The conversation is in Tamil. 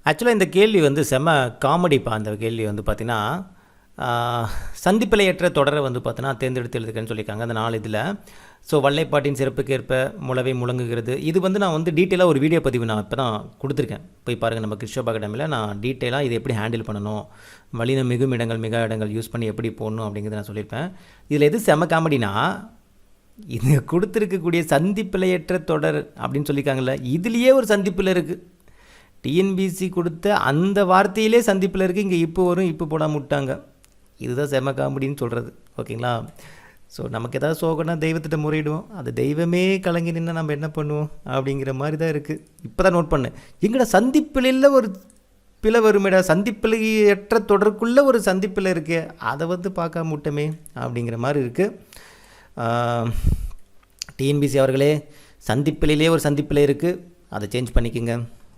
ஆக்சுவலாக இந்த கேள்வி வந்து செம்ம காமெடிப்பா. அந்த கேள்வி வந்து பார்த்தீங்கன்னா, சந்திப்பிழையற்ற தொடரை வந்து பார்த்தீங்கன்னா தேர்ந்தெடுத்து எழுதுக்கன்னு சொல்லியிருக்காங்க அந்த 4 இதில். ஸோ வல்லைப்பாட்டின் சிறப்புக்கேற்ப முளவை முழங்குகிறது. இது வந்து நான் வந்து டீட்டெயிலாக ஒரு வீடியோ பதிவு நான் இப்போ தான் கொடுத்துருக்கேன். போய் பாருங்கள், நம்ம கிறிஸ்டோபா அகாடமியில் நான் டீட்டெயிலாக இதை எப்படி ஹேண்டில் பண்ணணும், வலின மிகும் இடங்கள் மிக இடங்கள் யூஸ் பண்ணி எப்படி போடணும் அப்படிங்கிறத நான் சொல்லியிருப்பேன். இதில் எது செம காமெடினா, இது கொடுத்துருக்கக்கூடிய சந்திப்பிழையற்ற தொடர் அப்படின்னு சொல்லியிருக்காங்கல்ல, இதுலேயே ஒரு சந்திப்பில் இருக்குது. டிஎன்பிசி கொடுத்த அந்த வார்த்தையிலே சந்திப்பில் இருக்குது. இங்கே இப்போ வரும், இப்போ போடாமல் விட்டாங்க. இதுதான் செம காமெடின்னு சொல்கிறது. ஓகேங்களா? ஸோ நமக்கு ஏதாவது சோகனா தெய்வத்திட்ட முறையிடுவோம். அது தெய்வமே கலங்கி நின்று நம்ம என்ன பண்ணுவோம் அப்படிங்கிற மாதிரி தான் இருக்குது. இப்போ தான் நோட் பண்ணேன், எங்கடா சந்திப்பில் ஒரு பிழை வருமேடா, சந்திப்பிழையற்ற தொடருக்குள்ளே ஒரு சந்திப்பில் இருக்கே, அதை வந்து பார்க்காம விட்டமே அப்படிங்கிற மாதிரி இருக்குது. டிஎன்பிசி அவர்களே, சந்திப்பிலே ஒரு சந்திப்பில் இருக்குது, அதை சேஞ்ச் பண்ணிக்கோங்க.